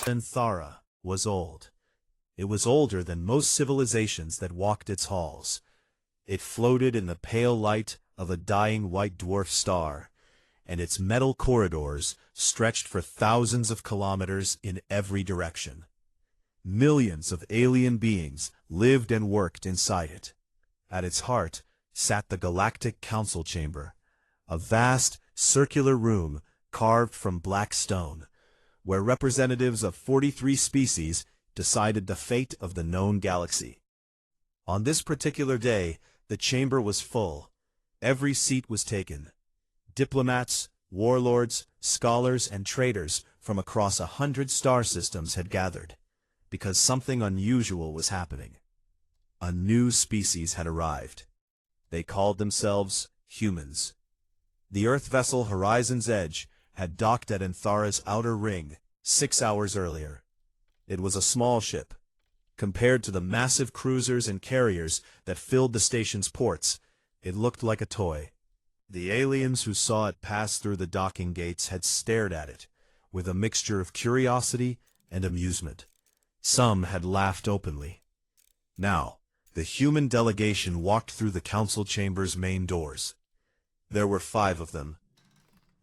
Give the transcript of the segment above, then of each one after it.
Thara was old. It was older than most civilizations that walked its halls. It floated in the pale light of a dying white dwarf star, and its metal corridors stretched for thousands of kilometers in every direction. Millions of alien beings lived and worked inside it. At its heart sat the Galactic Council Chamber, a vast, circular room carved from black stone, where representatives of 43 species decided the fate of the known galaxy. On this particular day, the chamber was full. Every seat was taken. Diplomats, warlords, scholars, and traders from across 100 star systems had gathered, because something unusual was happening. A new species had arrived. They called themselves humans. The Earth vessel Horizon's Edge had docked at Anthara's outer ring 6 hours earlier. It was a small ship. Compared to the massive cruisers and carriers that filled the station's ports, it looked like a toy. The aliens who saw it pass through the docking gates had stared at it, with a mixture of curiosity and amusement. Some had laughed openly. Now, the human delegation walked through the council chamber's main doors. There were 5 of them.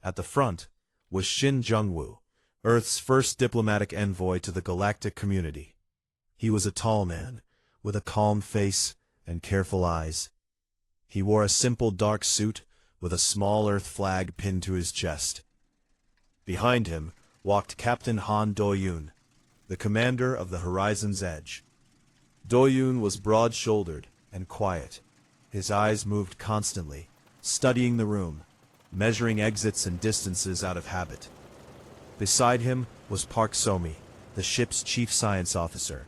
At the front was Shin Jungwoo, Earth's first diplomatic envoy to the galactic community. He was a tall man, with a calm face and careful eyes. He wore a simple dark suit with a small Earth flag pinned to his chest. Behind him walked Captain Han Do-yoon, the commander of the Horizon's Edge. Do-yoon was broad-shouldered and quiet. His eyes moved constantly, studying the room, measuring exits and distances out of habit. Beside him was Park So-mi, the ship's chief science officer.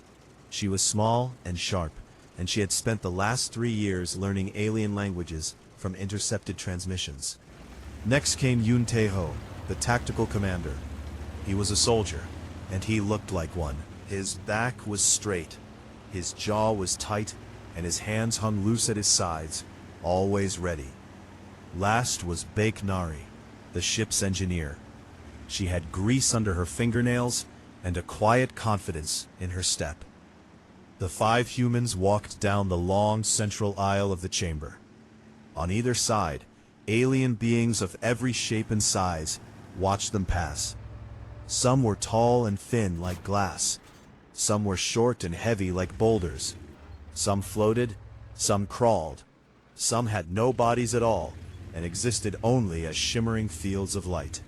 She was small and sharp, and she had spent the last 3 years learning alien languages from intercepted transmissions. Next came Yoon Tae-ho, the tactical commander. He was a soldier, and he looked like one. His back was straight, his jaw was tight, and his hands hung loose at his sides, always ready. Last was Baek Nari, the ship's engineer. She had grease under her fingernails and a quiet confidence in her step. The 5 humans walked down the long central aisle of the chamber. On either side, alien beings of every shape and size watched them pass. Some were tall and thin like glass. Some were short and heavy like boulders. Some floated, some crawled. Some had no bodies at all and existed only as shimmering fields of light.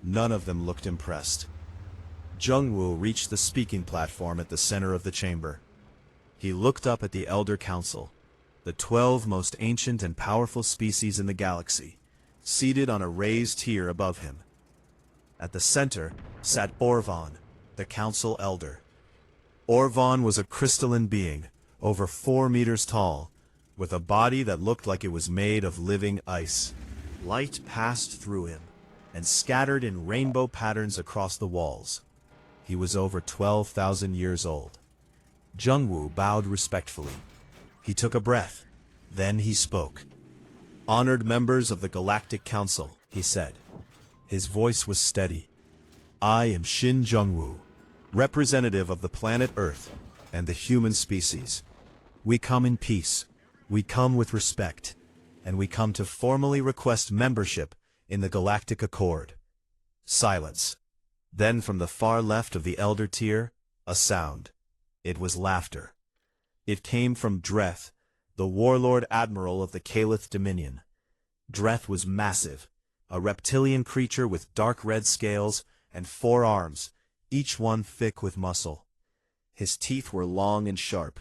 None of them looked impressed. Jungwoo reached the speaking platform at the center of the chamber. He looked up at the Elder Council, the 12 most ancient and powerful species in the galaxy, seated on a raised tier above him. At the center sat Orvon, the council elder. Orvon was a crystalline being, over 4 meters tall, with a body that looked like it was made of living ice. Light passed through him and scattered in rainbow patterns across the walls. He was over 12,000 years old. Jungwoo bowed respectfully. He took a breath. Then he spoke. "Honored members of the Galactic Council," he said. His voice was steady. "I am Shin Jungwoo, representative of the planet Earth and the human species. We come in peace. We come with respect. And we come to formally request membership in the Galactic Accord." Silence. Then from the far left of the elder tier, a sound. It was laughter. It came from Dreth, the warlord admiral of the Kalith Dominion. Dreth was massive, a reptilian creature with dark red scales and 4 arms, each one thick with muscle. His teeth were long and sharp,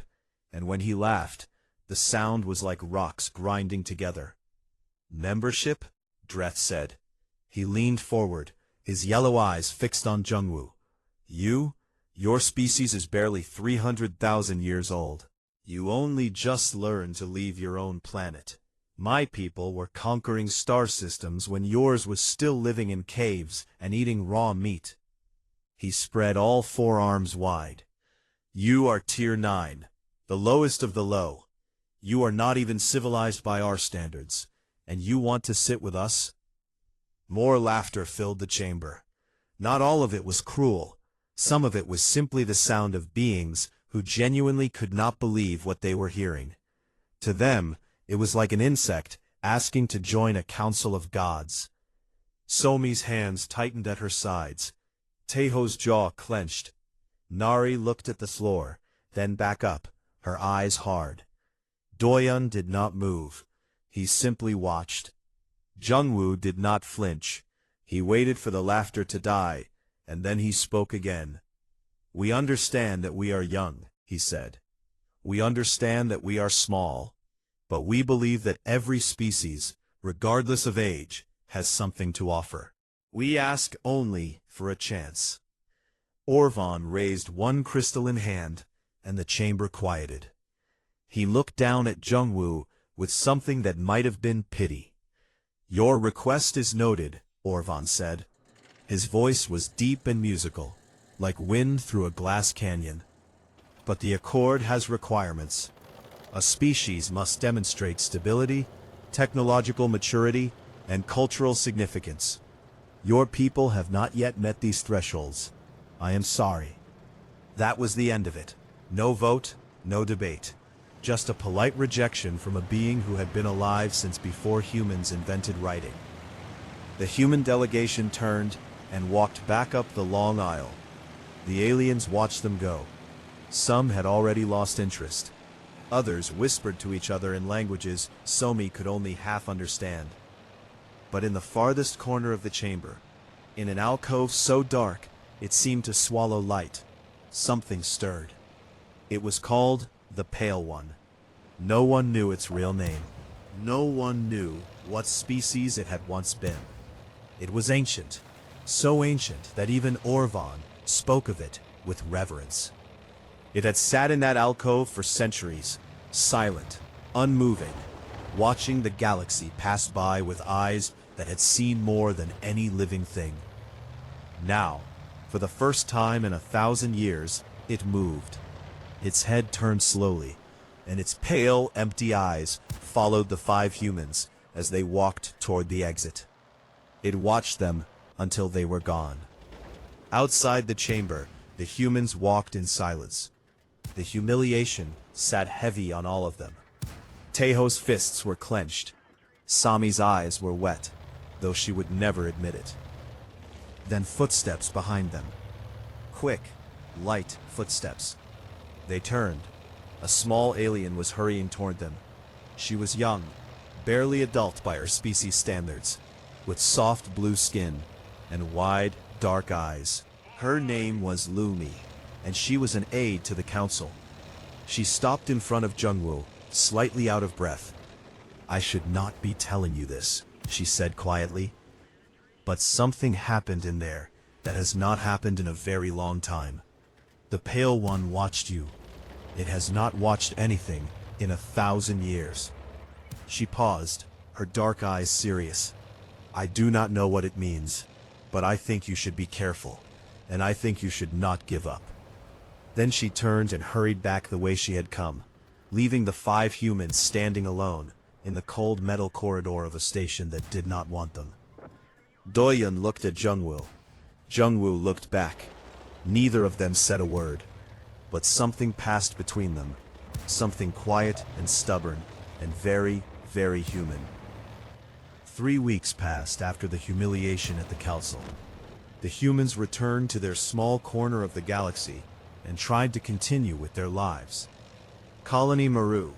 and when he laughed, the sound was like rocks grinding together. "Membership?" Dreth said. He leaned forward, his yellow eyes fixed on Jungwoo. Your species is barely 300,000 years old. You only just learned to leave your own planet. My people were conquering star systems when yours was still living in caves and eating raw meat." He spread all 4 arms wide. "You are Tier 9, the lowest of the low. You are not even civilized by our standards, and you want to sit with us?" More laughter filled the chamber. Not all of it was cruel. Some of it was simply the sound of beings who genuinely could not believe what they were hearing. To them, it was like an insect asking to join a council of gods. Somi's hands tightened at her sides. Teho's jaw clenched. Nari looked at the floor, then back up, her eyes hard. Doyun did not move. He simply watched. Jungwoo did not flinch. He waited for the laughter to die, and then he spoke again. "We understand that we are young," he said. "We understand that we are small. But we believe that every species, regardless of age, has something to offer. We ask only for a chance." Orvan raised one crystalline hand, and the chamber quieted. He looked down at Jungwoo with something that might have been pity. "Your request is noted," Orvan said. His voice was deep and musical, like wind through a glass canyon. "But the accord has requirements. A species must demonstrate stability, technological maturity, and cultural significance. Your people have not yet met these thresholds. I am sorry." That was the end of it. No vote, no debate. Just a polite rejection from a being who had been alive since before humans invented writing. The human delegation turned and walked back up the long aisle. The aliens watched them go. Some had already lost interest. Others whispered to each other in languages Somi could only half understand. But in the farthest corner of the chamber, in an alcove so dark it seemed to swallow light, something stirred. It was called the Pale One. No one knew its real name. No one knew what species it had once been. It was ancient, so ancient that even Orvan spoke of it with reverence. It had sat in that alcove for centuries, silent, unmoving, watching the galaxy pass by with eyes that had seen more than any living thing. Now, for the first time in 1,000 years, it moved. Its head turned slowly, and its pale, empty eyes followed the 5 humans as they walked toward the exit. It watched them until they were gone. Outside the chamber, the humans walked in silence. The humiliation sat heavy on all of them. Teho's fists were clenched. Sami's eyes were wet, though she would never admit it. Then footsteps behind them. Quick, light footsteps. They turned. A small alien was hurrying toward them. She was young, barely adult by her species standards, with soft blue skin and wide, dark eyes. Her name was Lumi, and she was an aide to the council. She stopped in front of Jungwoo, slightly out of breath. "I should not be telling you this," she said quietly. "But something happened in there that has not happened in a very long time. The Pale One watched you. It has not watched anything in 1,000 years." She paused, her dark eyes serious. "I do not know what it means, but I think you should be careful, and I think you should not give up." Then she turned and hurried back the way she had come, leaving the 5 humans standing alone in the cold metal corridor of a station that did not want them. Doyun looked at Jungwoo. Jungwoo looked back. Neither of them said a word, but something passed between them, something quiet and stubborn and very, very human. 3 weeks passed after the humiliation at the council. The humans returned to their small corner of the galaxy and tried to continue with their lives. Colony Maru,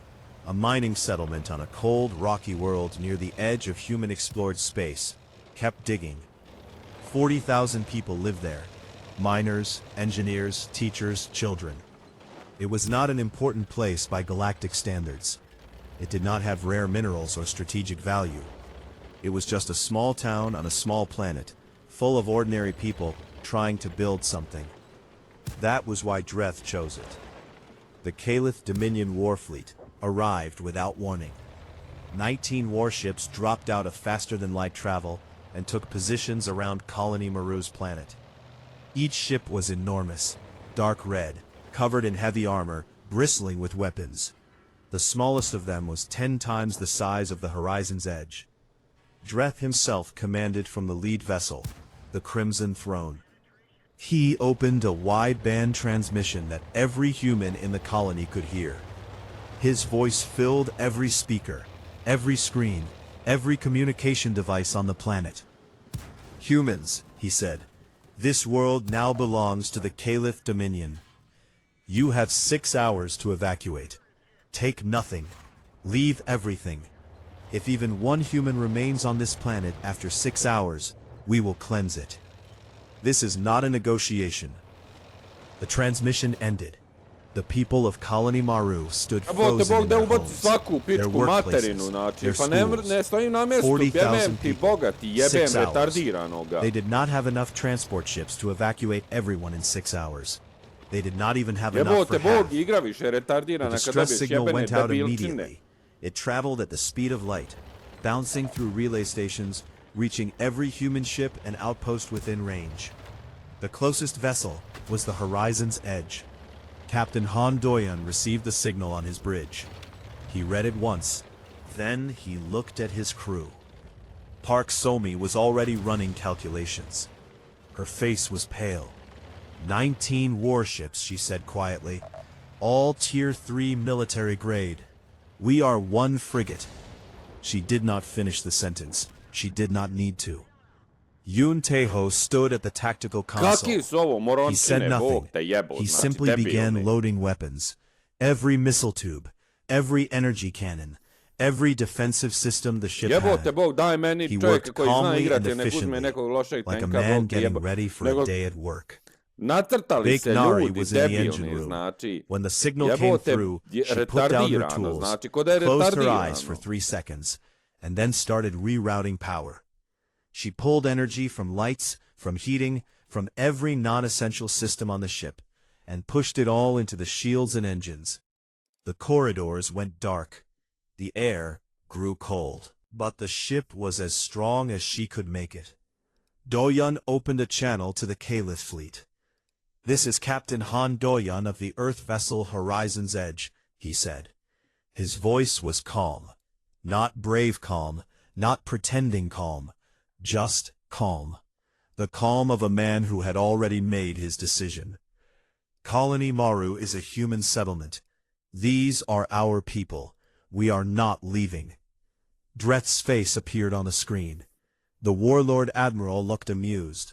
a mining settlement on a cold, rocky world near the edge of human-explored space, kept digging. 40,000 people lived there. Miners, engineers, teachers, children. It was not an important place by galactic standards. It did not have rare minerals or strategic value. It was just a small town on a small planet, full of ordinary people trying to build something. That was why Dreth chose it. The Caliph Dominion Warfleet arrived without warning. 19 warships dropped out of faster-than-light travel and took positions around Colony Maru's planet. Each ship was enormous, dark red, covered in heavy armor, bristling with weapons. The smallest of them was 10 times the size of the Horizon's Edge. Dreth himself commanded from the lead vessel, the Crimson Throne. He opened a wideband transmission that every human in the colony could hear. His voice filled every speaker, every screen, every communication device on the planet. "Humans," he said, "this world now belongs to the Caliph Dominion. You have 6 hours to evacuate. Take nothing. Leave everything. If even one human remains on this planet after 6 hours, we will cleanse it." This is not a negotiation. The transmission ended. The people of Colony Maru stood frozen in their homes, their workplaces, their schools. 40,000 people, 6 hours. They did not have enough transport ships to evacuate everyone in 6 hours. They did not even have enough for half. The distress signal went out immediately. It traveled at the speed of light, bouncing through relay stations, reaching every human ship and outpost within range. The closest vessel was the Horizon's Edge. Captain Han Doyan received the signal on his bridge. He read it once, then he looked at his crew. Park Somi was already running calculations. Her face was pale. 19 warships, she said quietly, all Tier 3 military grade. We are 1 frigate. She did not finish the sentence. She did not need to. Yun Taeho stood at the tactical console. He said nothing. He simply began loading weapons. Every missile tube, every energy cannon, every defensive system the ship had. He worked calmly and efficiently, like a man getting ready for a day at work. Big Nari was in the engine room. When the signal came through, she put down her tools, closed her eyes for 3 seconds, and then started rerouting power. She pulled energy from lights, from heating, from every non-essential system on the ship, and pushed it all into the shields and engines. The corridors went dark. The air grew cold. But the ship was as strong as she could make it. Doyan opened a channel to the Caliph fleet. "This is Captain Han Doyan of the Earth vessel Horizon's Edge," he said. His voice was calm. Not brave calm, not pretending calm, just calm. The calm of a man who had already made his decision. Colony Maru is a human settlement. These are our people. We are not leaving. Dreth's face appeared on the screen. The Warlord Admiral looked amused.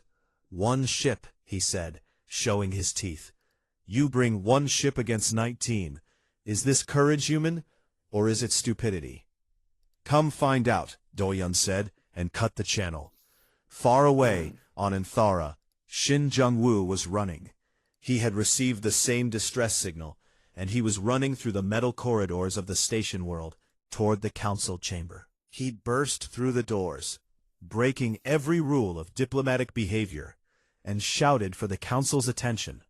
"1 ship," he said, showing his teeth. "You bring 1 ship against 19. Is this courage, human, or is it stupidity?" "Come find out," Doyan said, and cut the channel. Far away, on Anthara, Shin Jung-woo was running. He had received the same distress signal, and he was running through the metal corridors of the station world toward the council chamber. He burst through the doors, breaking every rule of diplomatic behavior, and shouted for the council's attention.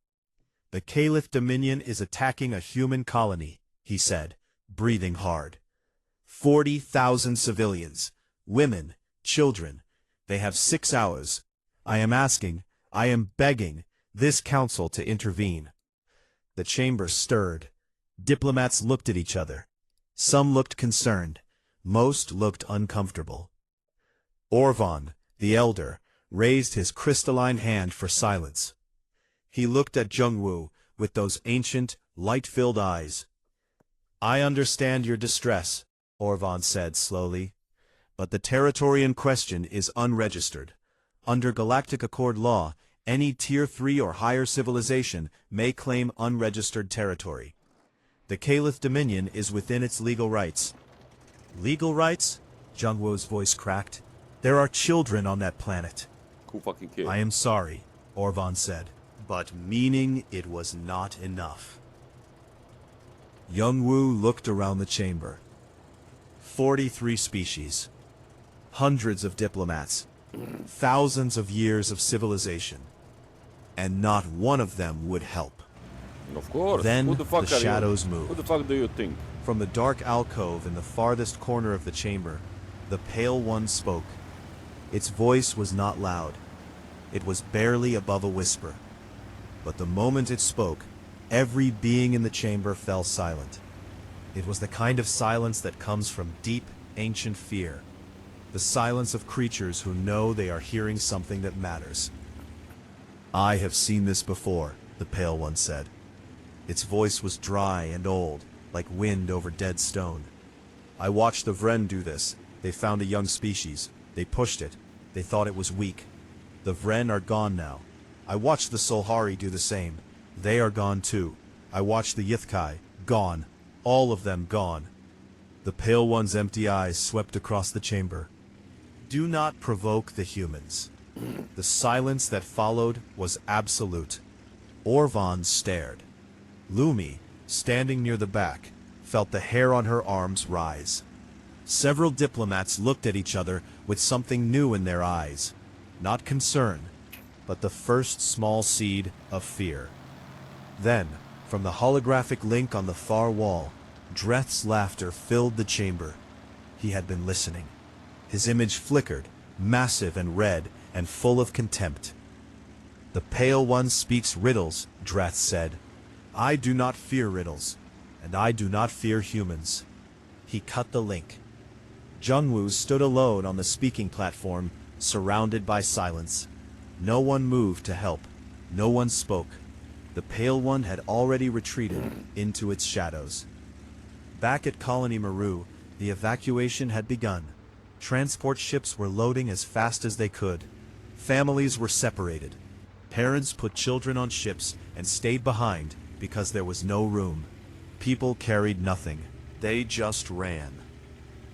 "The Caliph Dominion is attacking a human colony," he said, breathing hard. 40,000 civilians, women, children. They have 6 hours. I am asking, I am begging, this council to intervene. The chamber stirred. Diplomats looked at each other. Some looked concerned. Most looked uncomfortable. Orvan, the elder, raised his crystalline hand for silence. He looked at Jung-woo with those ancient, light-filled eyes. "I understand your distress," Orvan said slowly. "But the territory in question is unregistered. Under Galactic Accord law, any Tier 3 or higher civilization may claim unregistered territory. The Caliph Dominion is within its legal rights." "Legal rights?" Jung-woo's voice cracked. "There are children on that planet." Who fucking cares? "I am sorry," Orvan said, but meaning it was not enough. Jung-woo looked around the chamber. 43 species. Hundreds of diplomats. Thousands of years of civilization. And not one of them would help. Of course. Then Who the fuck the are shadows you? moved. Who the fuck do you think? From the dark alcove in the farthest corner of the chamber, the Pale One spoke. Its voice was not loud. It was barely above a whisper. But the moment it spoke, every being in the chamber fell silent. It was the kind of silence that comes from deep, ancient fear. The silence of creatures who know they are hearing something that matters. I have seen this before, the Pale One said. Its voice was dry and old, like wind over dead stone. I watched the Vren do this. They found a young species. They pushed it. They thought it was weak. The Vren are gone now. I watched the Solhari do the same. They are gone too. I watched the Yithkai. Gone. All of them gone. The Pale One's empty eyes swept across the chamber. Do not provoke the humans. The silence that followed was absolute. Orvan stared. Lumi, standing near the back, felt the hair on her arms rise. Several diplomats looked at each other with something new in their eyes. Not concern, but the first small seed of fear. Then, from the holographic link on the far wall, Dreth's laughter filled the chamber. He had been listening. His image flickered, massive and red, and full of contempt. The Pale One speaks riddles, Dreth said. I do not fear riddles, and I do not fear humans. He cut the link. Jungwoo stood alone on the speaking platform, surrounded by silence. No one moved to help. No one spoke. The Pale One had already retreated into its shadows. Back at Colony Maru, the evacuation had begun. Transport ships were loading as fast as they could. Families were separated. Parents put children on ships and stayed behind because there was no room. People carried nothing. They just ran.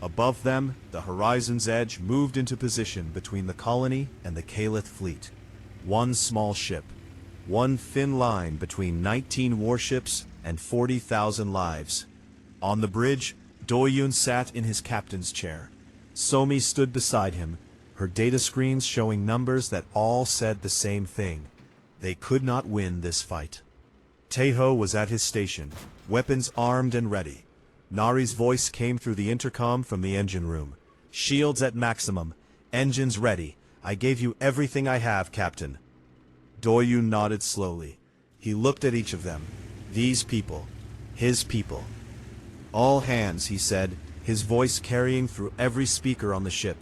Above them, the horizon's edge moved into position between the colony and the Caliph fleet. One small ship. One thin line between 19 warships and 40,000 lives. On the bridge, Doyun sat in his captain's chair. Somi stood beside him, her data screens showing numbers that all said the same thing. They could not win this fight. Taeho was at his station, weapons armed and ready. Nari's voice came through the intercom from the engine room. Shields at maximum. Engines ready. I gave you everything I have, Captain. Doyun nodded slowly. He looked at each of them. These people. His people. All hands, he said, his voice carrying through every speaker on the ship.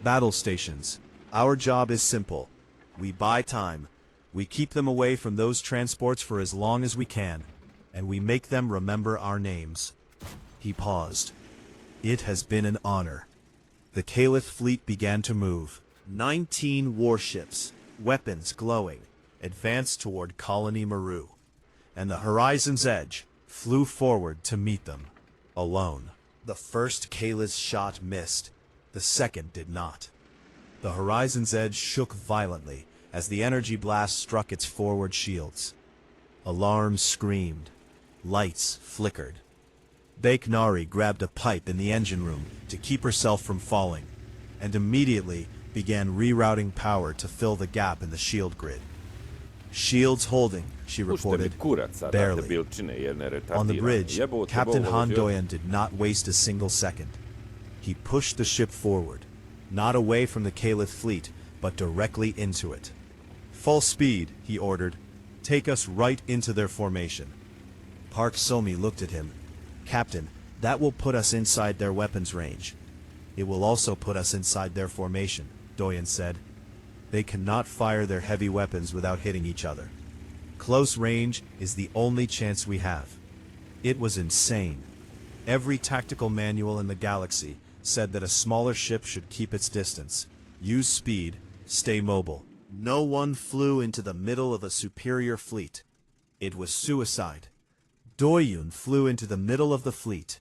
Battle stations. Our job is simple. We buy time. We keep them away from those transports for as long as we can, and we make them remember our names. He paused. It has been an honor. The Caliph fleet began to move. 19 warships, weapons glowing, advanced toward Colony Maru, and the horizon's edge flew forward to meet them, alone. The first Caliph's shot missed. The second did not. The horizon's edge shook violently as the energy blast struck its forward shields. Alarms screamed. Lights flickered. Nari grabbed a pipe in the engine room to keep herself from falling, and immediately began rerouting power to fill the gap in the shield grid. Shields holding, she reported, barely. On the bridge, Captain Han Doyen did not waste a single second. He pushed the ship forward, not away from the Caliph fleet, but directly into it. Full speed, he ordered. Take us right into their formation. Park Somi looked at him. Captain, that will put us inside their weapons range. It will also put us inside their formation, Doyen said. They cannot fire their heavy weapons without hitting each other. Close range is the only chance we have. It was insane. Every tactical manual in the galaxy said that a smaller ship should keep its distance, use speed, stay mobile. No one flew into the middle of a superior fleet. It was suicide. Doyun flew into the middle of the fleet.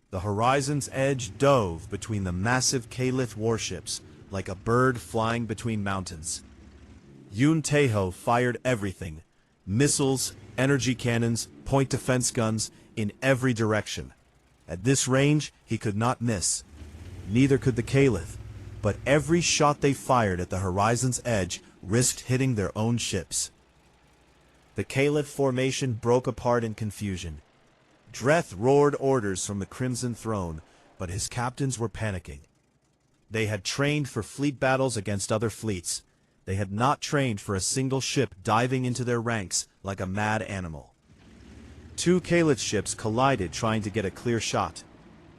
The horizon's edge dove between the massive Caliph warships like a bird flying between mountains. Yun Taeho fired everything, missiles, energy cannons, point defense guns, in every direction. At this range, he could not miss. Neither could the Caliph, but every shot they fired at the horizon's edge risked hitting their own ships. The Caliph formation broke apart in confusion. Dreth roared orders from the Crimson Throne, but his captains were panicking. They had trained for fleet battles against other fleets. They had not trained for a single ship diving into their ranks like a mad animal. 2 Caliph ships collided trying to get a clear shot.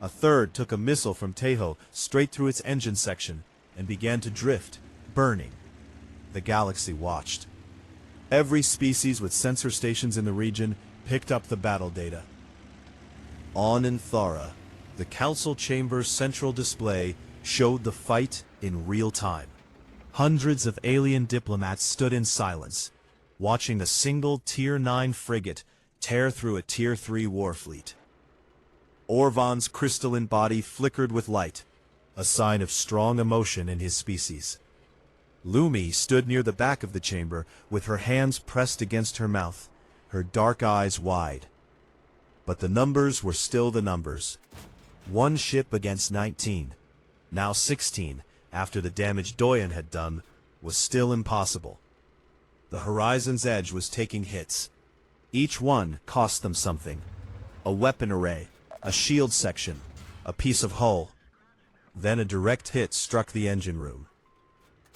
A third took a missile from Taeho straight through its engine section and began to drift, burning. The galaxy watched. Every species with sensor stations in the region picked up the battle data. On in Thara, the council chamber's central display showed the fight in real time. Hundreds of alien diplomats stood in silence, watching a single Tier 9 frigate tear through a Tier 3 warfleet. Orvan's crystalline body flickered with light, a sign of strong emotion in his species. Lumi stood near the back of the chamber with her hands pressed against her mouth, her dark eyes wide. But the numbers were still the numbers. 1 ship against 19, now 16, after the damage Doyen had done, was still impossible. The Horizon's Edge was taking hits. Each one cost them something. A weapon array, a shield section, a piece of hull. Then a direct hit struck the engine room.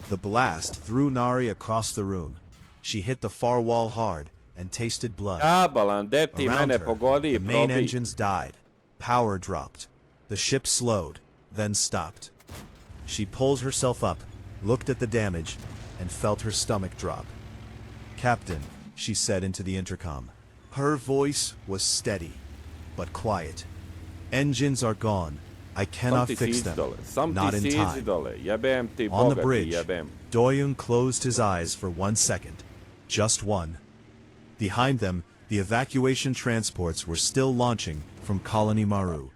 The blast threw Nari across the room. She hit the far wall hard and tasted blood. Around her, the main engines died. Power dropped. The ship slowed, then stopped. She pulled herself up, looked at the damage, and felt her stomach drop. "Captain," she said into the intercom. Her voice was steady, but quiet. "Engines are gone. I cannot fix them. Not in time." On the bridge, Doyun closed his eyes for 1 second. Just one. Behind them, the evacuation transports were still launching from Colony Maru.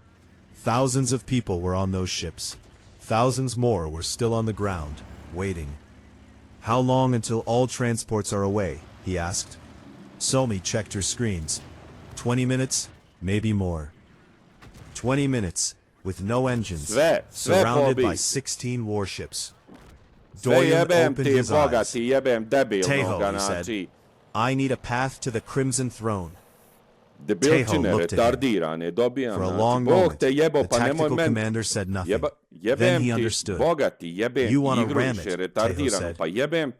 Thousands of people were on those ships. Thousands more were still on the ground, waiting. "How long until all transports are away?" he asked. Somi checked her screens. 20 minutes, maybe more. 20 minutes, with no engines, surrounded by 16 warships. Doyen opened his eyes. "Teho," he said, "I need a path to the Crimson Throne." Teho looked at him. For a long moment, the tactical commander said nothing. Then he understood. "You want to ram it," Teho said.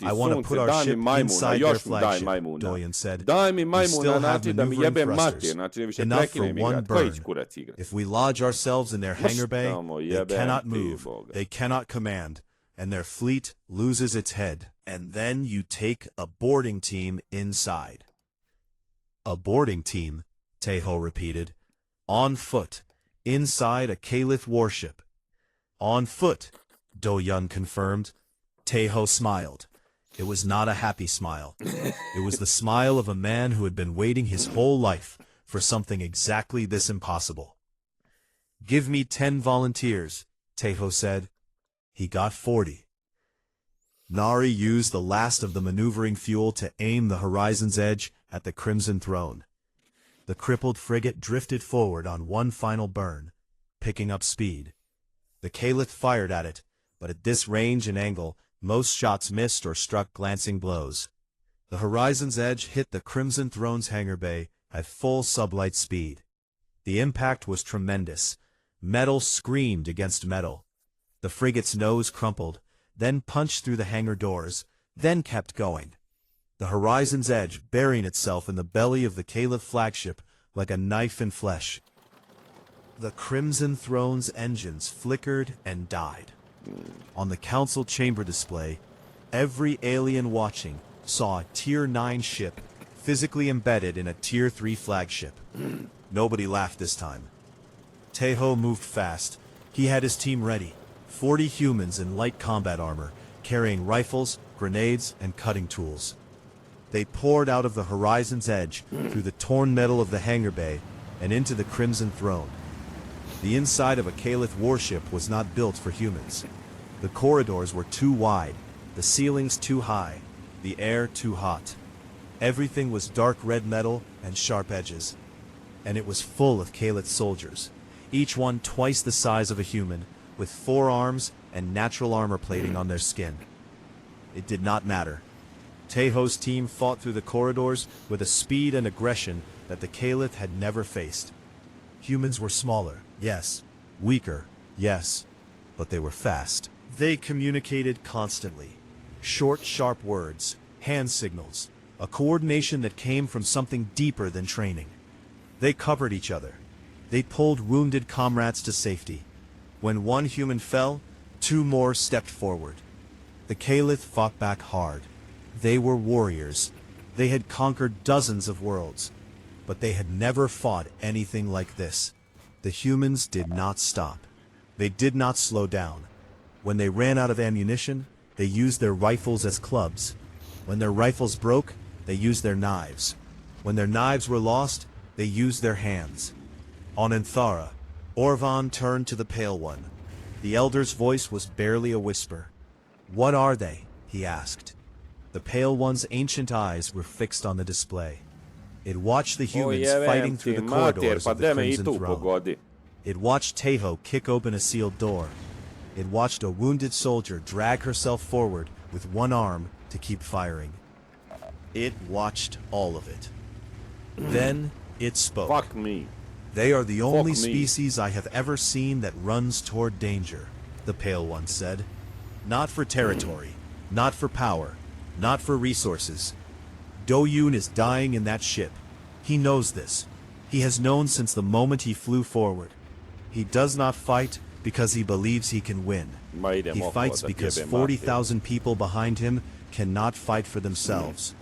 "I want to put our ship inside their flagship," Doyen said. "We still have maneuvering thrusters. Enough for one burn. If we lodge ourselves in their hangar bay, they cannot move, they cannot command, and their fleet loses its head. And then you take a boarding team inside." "A boarding team?" Teho repeated. "On foot, inside a Caliph warship." "On foot," Do-Yun confirmed. Teho smiled. It was not a happy smile. It was the smile of a man who had been waiting his whole life for something exactly this impossible. "Give me 10 volunteers," Teho said. He got 40. Nari used the last of the maneuvering fuel to aim the Horizon's Edge at the Crimson Throne. The crippled frigate drifted forward on one final burn, picking up speed. The Caliph fired at it, but at this range and angle, most shots missed or struck glancing blows. The Horizon's Edge hit the Crimson Throne's hangar bay at full sublight speed. The impact was tremendous. Metal screamed against metal. The frigate's nose crumpled, then punched through the hangar doors, then kept going. The Horizon's Edge burying itself in the belly of the Caliph flagship like a knife in flesh. The Crimson Throne's engines flickered and died. On the council chamber display, every alien watching saw a Tier 9 ship physically embedded in a Tier 3 flagship. Nobody laughed this time. Teho moved fast. He had his team ready. 40 humans in light combat armor, carrying rifles, grenades, and cutting tools. They poured out of the Horizon's Edge through the torn metal of the hangar bay and into the Crimson Throne. The inside of a Caliph warship was not built for humans. The corridors were too wide, the ceilings too high, the air too hot. Everything was dark red metal and sharp edges. And it was full of Caliph soldiers, each one twice the size of a human, with 4 arms and natural armor plating on their skin. It did not matter. Teho's team fought through the corridors with a speed and aggression that the Caliph had never faced. Humans were smaller, yes. Weaker, yes. But they were fast. They communicated constantly. Short, sharp words, hand signals, a coordination that came from something deeper than training. They covered each other. They pulled wounded comrades to safety. When one human fell, 2 more stepped forward. The Caliph fought back hard. They were warriors. They had conquered dozens of worlds, but they had never fought anything like this. The humans did not stop. They did not slow down. When they ran out of ammunition, they used their rifles as clubs. When their rifles broke, they used their knives. When their knives were lost, they used their hands. On Anthara, Orvan turned to the Pale One. The Elder's voice was barely a whisper. "What are they?" he asked. The Pale One's ancient eyes were fixed on the display. It watched the humans fighting through the corridors of the Crimson Throne. It watched Teho kick open a sealed door. It watched a wounded soldier drag herself forward with one arm to keep firing. It watched all of it. Then it spoke. Fuck me. "They are the only Fuck me. species I have ever seen that runs toward danger," the Pale One said. "Not for territory, not for power, not for resources. Doyun is dying in that ship. He knows this. He has known since the moment he flew forward. He does not fight because he believes he can win. He fights because 40,000 people behind him cannot fight for themselves."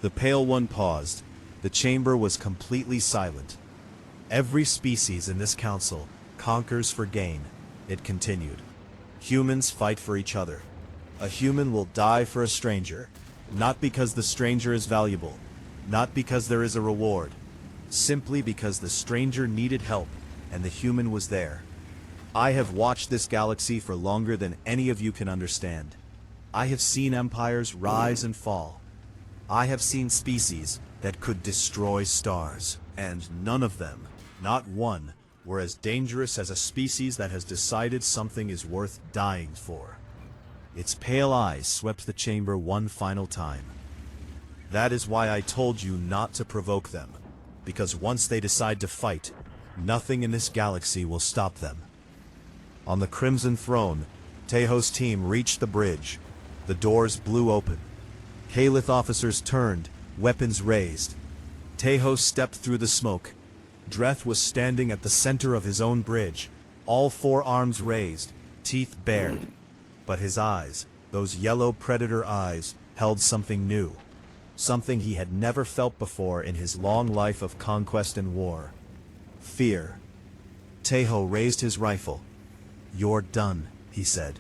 The Pale One paused. The chamber was completely silent. "Every species in this council conquers for gain," it continued. "Humans fight for each other. A human will die for a stranger, not because the stranger is valuable, not because there is a reward, simply because the stranger needed help and the human was there. I have watched this galaxy for longer than any of you can understand. I have seen empires rise and fall. I have seen species that could destroy stars, and none of them, not one, were as dangerous as a species that has decided something is worth dying for." Its pale eyes swept the chamber one final time. "That is why I told you not to provoke them, because once they decide to fight, nothing in this galaxy will stop them." On the Crimson Throne, Teho's team reached the bridge. The doors blew open. Kalith officers turned, weapons raised. Teho stepped through the smoke. Dreth was standing at the center of his own bridge, all four arms raised, teeth bared. But his eyes, those yellow predator eyes, held something new. Something he had never felt before in his long life of conquest and war. Fear. Teho raised his rifle. "You're done," he said.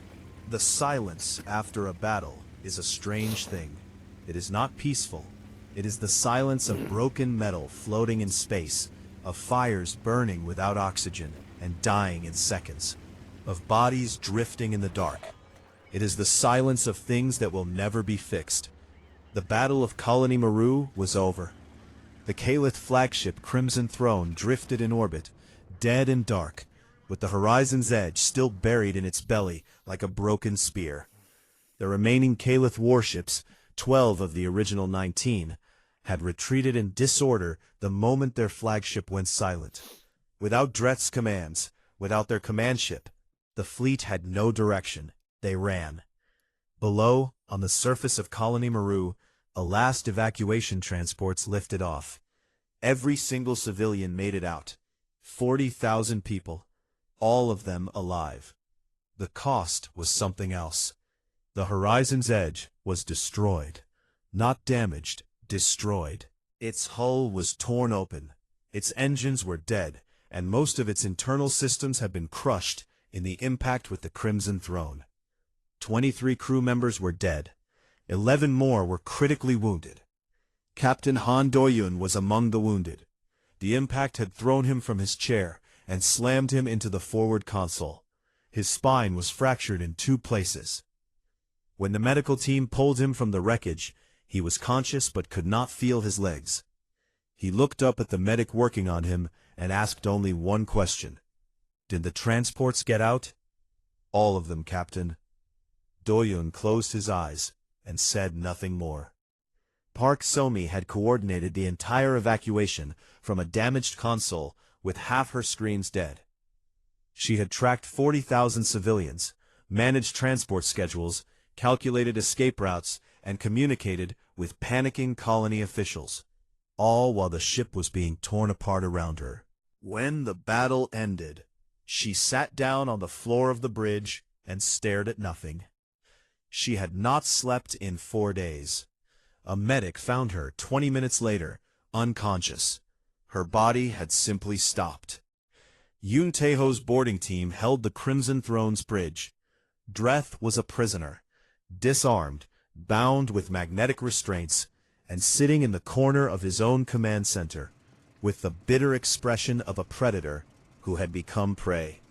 "The silence after a battle is a strange thing. It is not peaceful. It is the silence of broken metal floating in space, of fires burning without oxygen and dying in seconds, of bodies drifting in the dark. It is the silence of things that will never be fixed." The Battle of Colony Maru was over. The Kalith flagship Crimson Throne drifted in orbit, dead and dark, with the horizon's edge still buried in its belly like a broken spear. The remaining Kalith warships, 12 of the original 19, had retreated in disorder the moment their flagship went silent. Without Dreth's commands, without their command ship, the fleet had no direction. They ran. Below, on the surface of Colony Maru, a last evacuation transports lifted off. Every single civilian made it out. 40,000 people, all of them alive. The cost was something else. The horizon's edge was destroyed. Not damaged, destroyed. Its hull was torn open. Its engines were dead, and most of its internal systems had been crushed in the impact with the Crimson Throne. 23 crew members were dead. 11 more were critically wounded. Captain Han Doyun was among the wounded. The impact had thrown him from his chair and slammed him into the forward console. His spine was fractured in 2 places. When the medical team pulled him from the wreckage, he was conscious but could not feel his legs. He looked up at the medic working on him and asked only one question. "Did the transports get out?" "All of them, Captain." Doyun closed his eyes and said nothing more. Park Somi had coordinated the entire evacuation from a damaged console with half her screens dead. She had tracked 40,000 civilians, managed transport schedules, calculated escape routes, and communicated with panicking colony officials, all while the ship was being torn apart around her. When the battle ended, she sat down on the floor of the bridge and stared at nothing. She had not slept in 4 days. A medic found her 20 minutes later, unconscious. Her body had simply stopped. Yoon Taeho's boarding team held the Crimson Throne's bridge. Dreth was a prisoner, disarmed, bound with magnetic restraints, and sitting in the corner of his own command center, with the bitter expression of a predator who had become prey.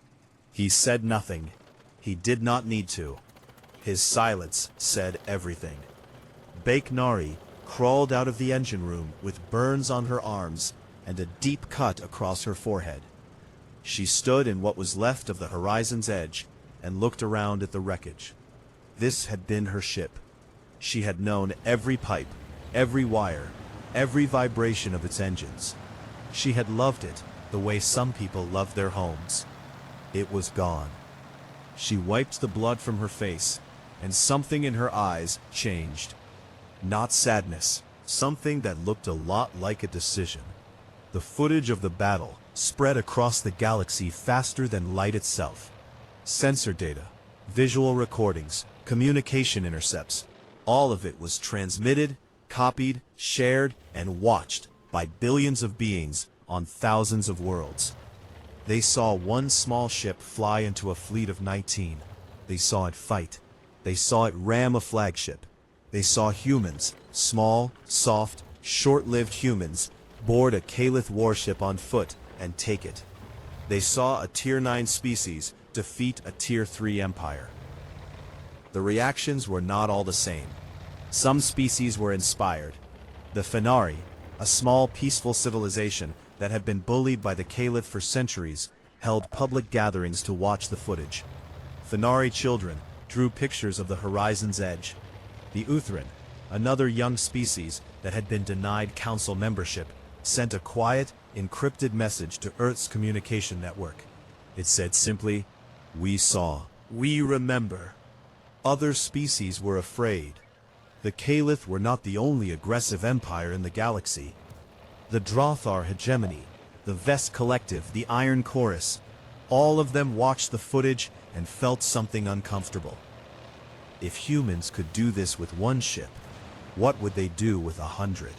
He said nothing. He did not need to. His silence said everything. Baek Nari crawled out of the engine room with burns on her arms and a deep cut across her forehead. She stood in what was left of the horizon's edge and looked around at the wreckage. This had been her ship. She had known every pipe, every wire, every vibration of its engines. She had loved it the way some people love their homes. It was gone. She wiped the blood from her face, and something in her eyes changed. Not sadness, something that looked a lot like a decision. The footage of the battle spread across the galaxy faster than light itself. Sensor data, visual recordings, communication intercepts, all of it was transmitted, copied, shared, and watched by billions of beings on thousands of worlds. They saw one small ship fly into a fleet of 19. They saw it fight. They saw it ram a flagship. They saw humans, small, soft, short-lived humans, board a Caliph warship on foot and take it. They saw a Tier 9 species defeat a Tier 3 empire. The reactions were not all the same. Some species were inspired. The Fenari, a small peaceful civilization that had been bullied by the Caliph for centuries, held public gatherings to watch the footage. Fenari children drew pictures of the horizon's edge. The Uthran, another young species that had been denied council membership, sent a quiet, encrypted message to Earth's communication network. It said simply, "We saw. We remember." Other species were afraid. The Caliph were not the only aggressive empire in the galaxy. The Drothar hegemony, the Vest Collective, the Iron Chorus, all of them watched the footage and felt something uncomfortable. If humans could do this with one ship, what would they do with 100?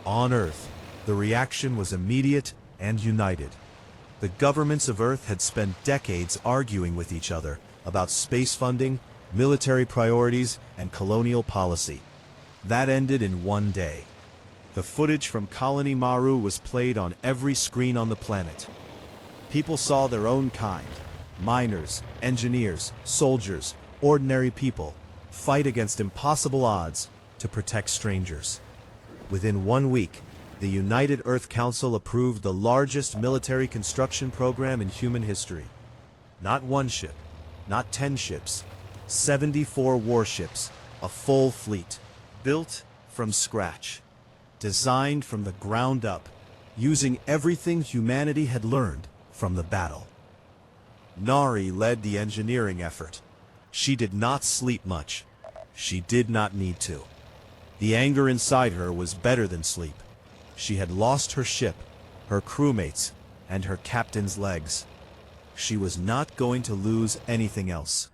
On Earth, the reaction was immediate and united. The governments of Earth had spent decades arguing with each other about space funding, military priorities, and colonial policy. That ended in one day. The footage from Colony Maru was played on every screen on the planet. People saw their own kind, miners, engineers, soldiers, ordinary people, fight against impossible odds to protect strangers. Within 1 week, the United Earth Council approved the largest military construction program in human history. Not one ship, not 10 ships, 74 warships, a full fleet, built from scratch, designed from the ground up, using everything humanity had learned from the battle. Nari led the engineering effort. She did not sleep much. She did not need to. The anger inside her was better than sleep. She had lost her ship, her crewmates, and her captain's legs. She was not going to lose anything else.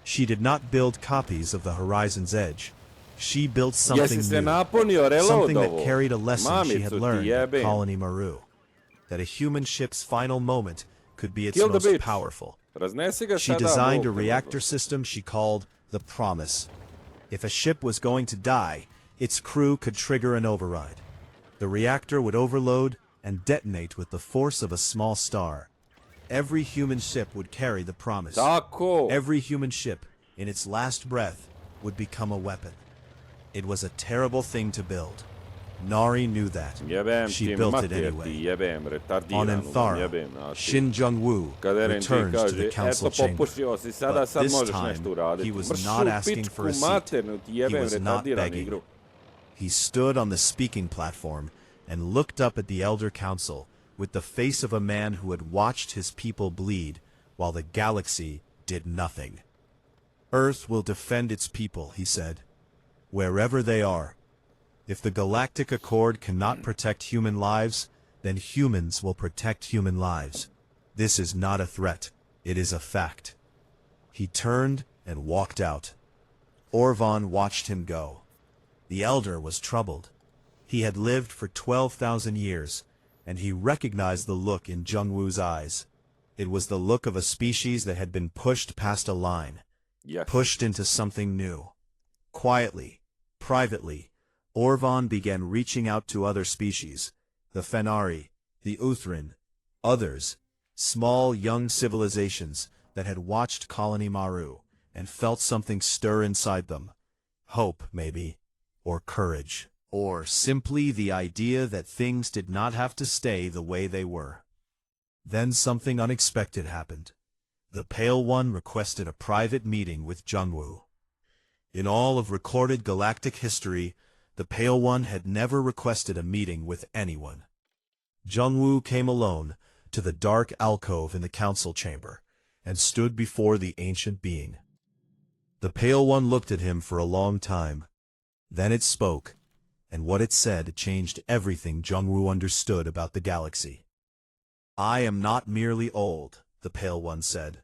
She did not build copies of the horizon's edge. She built something new, something that carried a lesson she had learned at Colony Maru, that a human ship's final moment could be its most powerful. She designed a reactor system she called the Promise. If a ship was going to die, its crew could trigger an override. The reactor would overload and detonate with the force of a small star. Every human ship would carry the Promise. Every human ship, in its last breath, would become a weapon. It was a terrible thing to build. Nari knew that. She built it anyway. On Anthara, Shin Jung-woo returned to the council chamber. But this time, he was not asking for a seat. He was not begging. He stood on the speaking platform and looked up at the Elder Council with the face of a man who had watched his people bleed while the galaxy did nothing. Earth will defend its people, he said, wherever they are. If the Galactic Accord cannot protect human lives, then humans will protect human lives. This is not a threat. It is a fact. He turned and walked out. Orvan watched him go. The elder was troubled. He had lived for 12,000 years, and he recognized the look in Jungwoo's eyes. It was the look of a species that had been pushed past a line, Yes. pushed into something new. Quietly, privately, Orvan began reaching out to other species, the Fenari, the Uthrin, others, small young civilizations that had watched Colony Maru and felt something stir inside them. Hope, maybe, or courage, or simply the idea that things did not have to stay the way they were. Then something unexpected happened. The Pale One requested a private meeting with Jungwoo. In all of recorded galactic history, the Pale One had never requested a meeting with anyone. Jungwoo came alone to the dark alcove in the council chamber and stood before the ancient being. The Pale One looked at him for a long time. Then it spoke, and what it said changed everything Jungwoo understood about the galaxy. "I am not merely old," the Pale One said.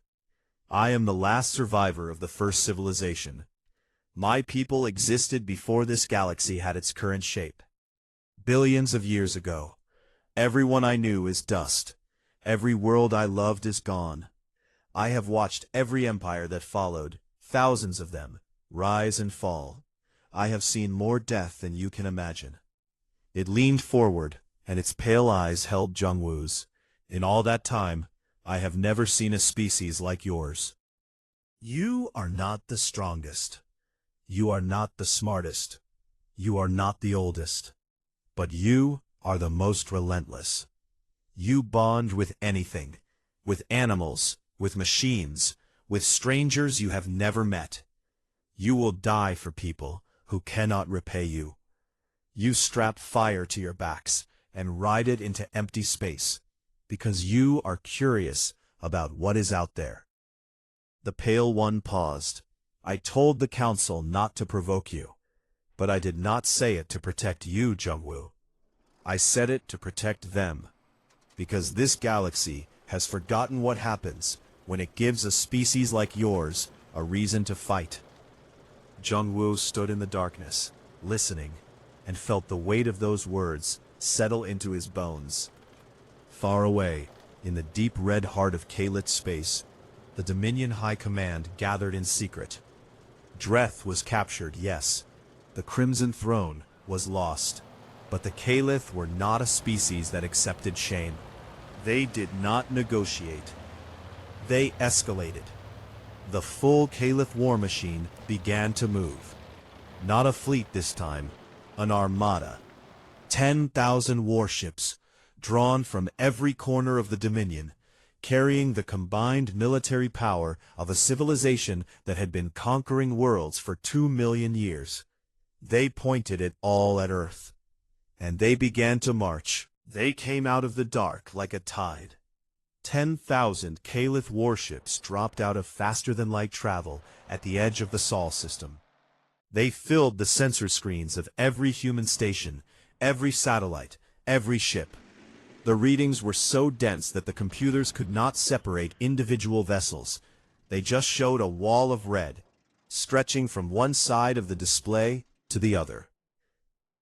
"I am the last survivor of the first civilization. My people existed before this galaxy had its current shape. Billions of years ago. Everyone I knew is dust. Every world I loved is gone. I have watched every empire that followed, thousands of them, rise and fall. I have seen more death than you can imagine." It leaned forward, and its pale eyes held Jungwoo's. "In all that time, I have never seen a species like yours. You are not the strongest. You are not the smartest. You are not the oldest. But you are the most relentless. You bond with anything, with animals, with machines, with strangers you have never met. You will die for people who cannot repay you. You strap fire to your backs and ride it into empty space, because you are curious about what is out there." The Pale One paused. "I told the council not to provoke you, but I did not say it to protect you, Jungwoo. I said it to protect them, because this galaxy has forgotten what happens when it gives a species like yours a reason to fight." Jungwoo stood in the darkness, listening, and felt the weight of those words settle into his bones. Far away, in the deep red heart of Kalit space, the Dominion High Command gathered in secret. Dreth was captured, yes. The Crimson Throne was lost. But the Kalith were not a species that accepted shame. They did not negotiate. They escalated. The full Kalith war machine began to move. Not a fleet this time, an armada. 10,000 warships, drawn from every corner of the Dominion, carrying the combined military power of a civilization that had been conquering worlds for 2 million years. They pointed it all at Earth. And they began to march. They came out of the dark like a tide. 10,000 Kalith warships dropped out of faster-than-light travel at the edge of the Sol system. They filled the sensor screens of every human station, every satellite, every ship. The readings were so dense that the computers could not separate individual vessels. They just showed a wall of red, stretching from one side of the display to the other.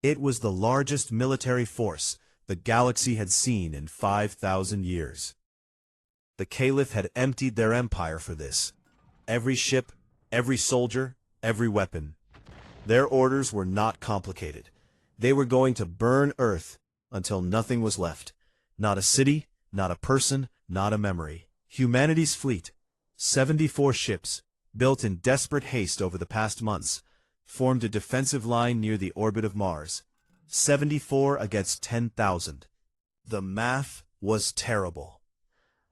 It was the largest military force the galaxy had seen in 5,000 years. The Kalith had emptied their empire for this. Every ship, every soldier, every weapon. Their orders were not complicated. They were going to burn Earth until nothing was left. Not a city, not a person, not a memory. Humanity's fleet, 74 ships, built in desperate haste over the past months, formed a defensive line near the orbit of Mars. 74 against 10,000. The math was terrible.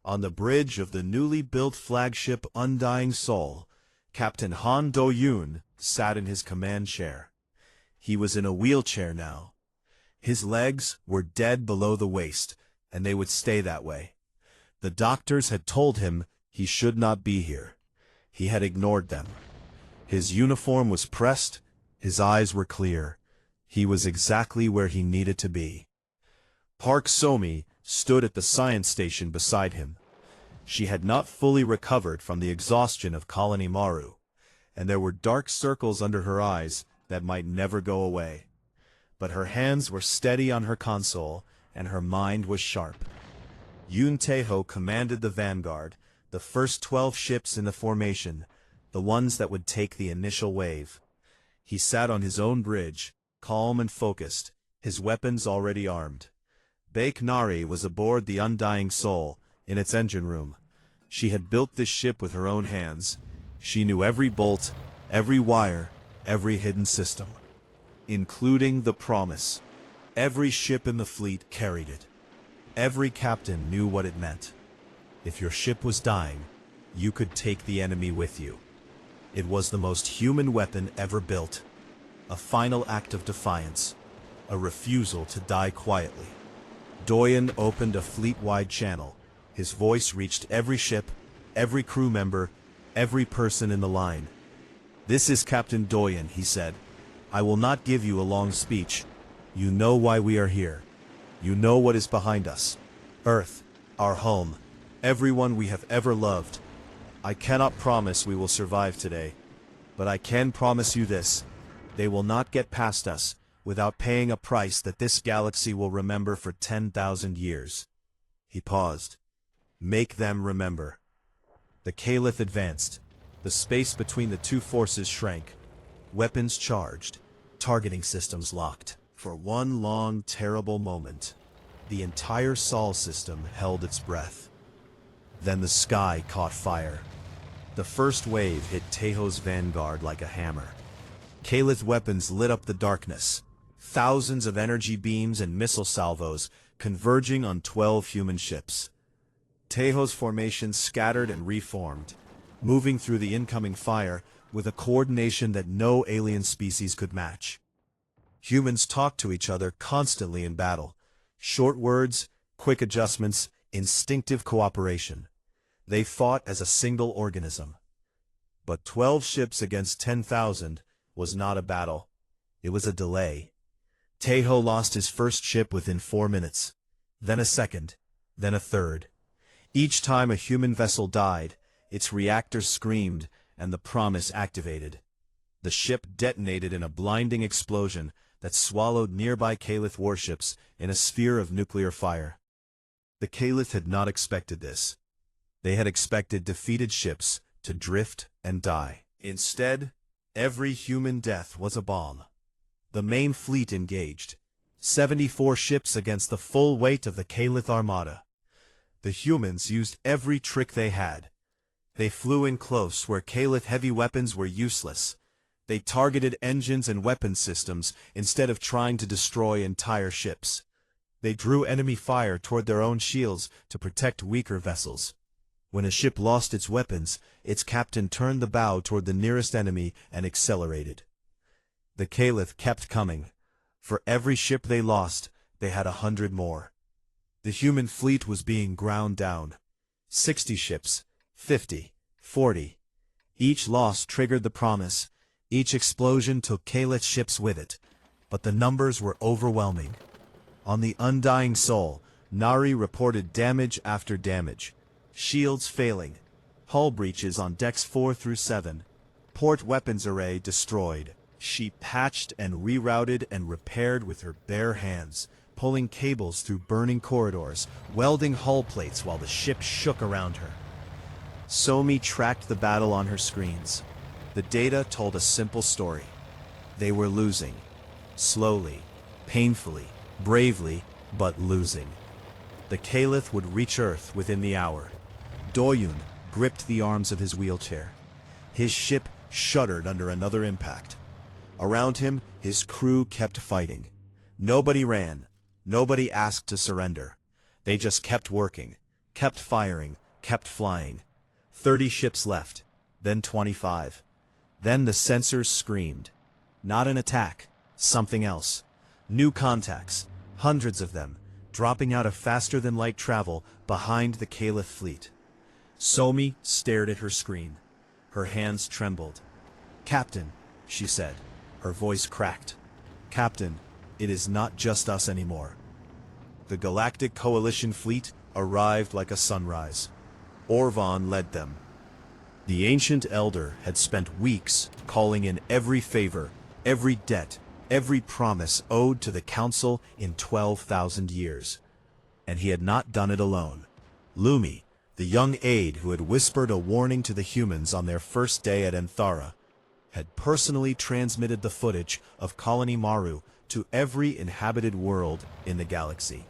On the bridge of the newly built flagship Undying Soul, Captain Han Do-yoon sat in his command chair. He was in a wheelchair now. His legs were dead below the waist, and they would stay that way. The doctors had told him he should not be here. He had ignored them. His uniform was pressed, his eyes were clear. He was exactly where he needed to be. Park So-mi stood at the science station beside him. She had not fully recovered from the exhaustion of Colony Maru, and there were dark circles under her eyes that might never go away. But her hands were steady on her console, and her mind was sharp. Yoon Tae-ho commanded the vanguard, the first 12 ships in the formation, the ones that would take the initial wave. He sat on his own bridge, calm and focused, his weapons already armed. Baek Nari was aboard the Undying Soul, in its engine room. She had built this ship with her own hands. She knew every bolt, every wire, every hidden system, including the Promise. Every ship in the fleet carried it. Every captain knew what it meant. If your ship was dying, you could take the enemy with you. It was the most human weapon ever built. A final act of defiance. A refusal to die quietly. Doyen opened a fleet-wide channel. His voice reached every ship, every crew member, every person in the line. "This is Captain Doyen," he said. "I will not give you a long speech. You know why we are here. You know what is behind us. Earth, our home, everyone we have ever loved. I cannot promise we will survive today, but I can promise you this. They will not get past us without paying a price that this galaxy will remember for 10,000 years." He paused. "Make them remember." The Caliph advanced. The space between the two forces shrank. Weapons charged. Targeting systems locked. For one long, terrible moment, the entire Sol system held its breath. Then the sky caught fire. The first wave hit Taeho's vanguard like a hammer. Caliph weapons lit up the darkness. Thousands of energy beams and missile salvos converging on 12 human ships. Taeho's formation scattered and reformed, moving through the incoming fire with a coordination that no alien species could match. Humans talked to each other constantly in battle. Short words, quick adjustments, instinctive cooperation. They fought as a single organism. But 12 ships against 10,000 was not a battle. It was a delay. Taeho lost his first ship within 4 minutes, then a second, then a third. Each time a human vessel died, its reactors screamed, and the Promise activated. The ship detonated in a blinding explosion that swallowed nearby Caliph warships in a sphere of nuclear fire. The Caliph had not expected this. They had expected defeated ships to drift and die. Instead, every human death was a bomb. The main fleet engaged. 74 ships against the full weight of the Caliph armada. The humans used every trick they had. They flew in close where Caliph heavy weapons were useless. They targeted engines and weapon systems instead of trying to destroy entire ships. They drew enemy fire toward their own shields to protect weaker vessels. When a ship lost its weapons, its captain turned the bow toward the nearest enemy and accelerated. The Caliph kept coming. For every ship they lost, they had 100 more. The human fleet was being ground down. 60 ships, 50, 40. Each loss triggered the Promise. Each explosion took Caliph ships with it. But the numbers were overwhelming. On the Undying Soul, Nari reported damage after damage. Shields failing. Hull breaches on decks 4 through 7. Port weapons array destroyed. She patched and rerouted and repaired with her bare hands, pulling cables through burning corridors, welding hull plates while the ship shook around her. Somi tracked the battle on her screens. The data told a simple story. They were losing. Slowly, painfully, bravely, but losing. The Caliph would reach Earth within the hour. Doyun gripped the arms of his wheelchair. His ship shuddered under another impact. Around him, his crew kept fighting. Nobody ran. Nobody asked to surrender. They just kept working, kept firing, kept flying. 30 ships left, then 25. Then the sensors screamed. Not an attack, something else. New contacts, hundreds of them, dropping out of faster-than-light travel behind the Caliph fleet. Somi stared at her screen. Her hands trembled. "Captain," she said. Her voice cracked. "Captain, it is not just us anymore." The Galactic Coalition fleet arrived like a sunrise. Orvan led them. The ancient elder had spent weeks calling in every favor, every debt, every promise owed to the Council in 12,000 years. And he had not done it alone. Lumi, the young aide who had whispered a warning to the humans on their first day at Anthara, had personally transmitted the footage of Colony Maru to every inhabited world in the galaxy.